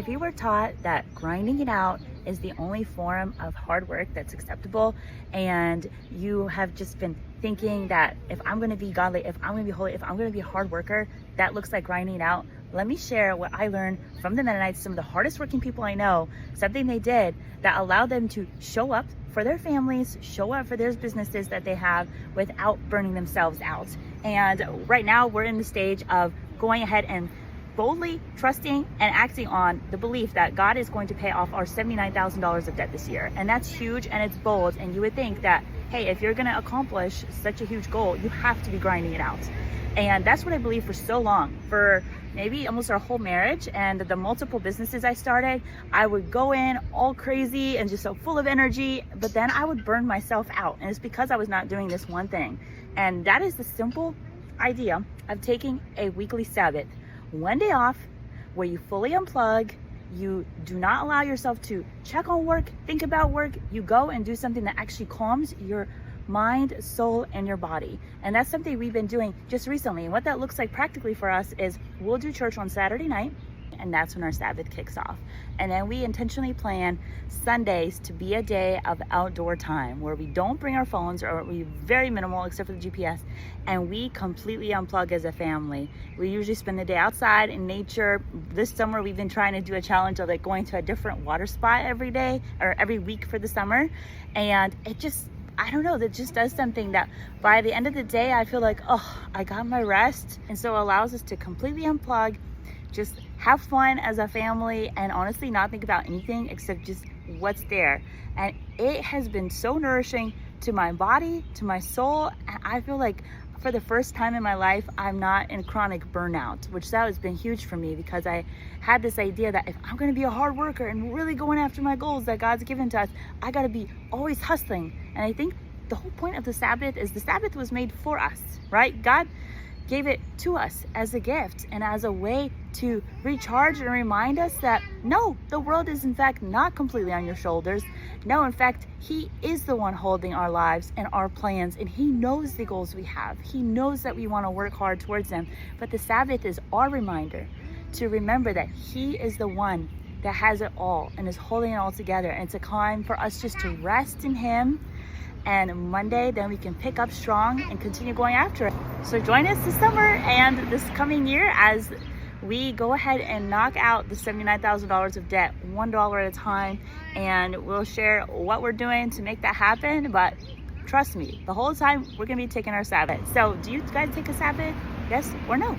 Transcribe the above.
If you were taught that grinding it out is the only form of hard work that's acceptable, and you have just been thinking that if I'm going to be godly, if I'm going to be holy, if I'm going to be a hard worker, that looks like grinding it out, let me share what I learned from the Mennonites, some of the hardest working people I know, something they did that allowed them to show up for their families, show up for their businesses that they have without burning themselves out. And right now we're in the stage of going ahead and boldly trusting and acting on the belief that God is going to pay off our $79,000 of debt this year. And that's huge and it's bold. And you would think that, hey, if you're going to accomplish such a huge goal, you have to be grinding it out. And that's what I believed for so long, for maybe almost our whole marriage and the multiple businesses I started. I would go in all crazy and just so full of energy, but then I would burn myself out. And it's because I was not doing this one thing. And that is the simple idea of taking a weekly Sabbath. One day off where you fully unplug, you do not allow yourself to check on work, think about work, you go and do something that actually calms your mind, soul, and your body. And that's something we've been doing just recently. And what that looks like practically for us is we'll do church on Saturday night, and that's when our Sabbath kicks off. And then we intentionally plan Sundays to be a day of outdoor time where we don't bring our phones, or we very minimal except for the GPS, and we completely unplug as a family. We usually spend the day outside in nature. This summer we've been trying to do a challenge of like going to a different water spot every day or every week for the summer. And it just, I don't know, that just does something that by the end of the day I feel like, oh, I got my rest. And so it allows us to completely unplug, just have fun as a family, and honestly not think about anything except just what's there. And it has been so nourishing to my body, to my soul, and I feel like for the first time in my life I'm not in chronic burnout, which that has been huge for me, because I had this idea that if I'm going to be a hard worker and really going after my goals that God's given to us, I got to be always hustling. And I think the whole point of the Sabbath is the Sabbath was made for us, right? God gave it to us as a gift and as a way to recharge and remind us that no, the world is in fact not completely on your shoulders. No, in fact, He is the one holding our lives and our plans, and He knows the goals we have. He knows that we want to work hard towards them. But the Sabbath is our reminder to remember that He is the one that has it all and is holding it all together. And it's a time for us just to rest in Him. And Monday, then we can pick up strong and continue going after it. So join us this summer and this coming year as we go ahead and knock out the $79,000 of debt $1 at a time. And we'll share what we're doing to make that happen. But trust me, the whole time we're going to be taking our Sabbath. So do you guys take a Sabbath? Yes or no?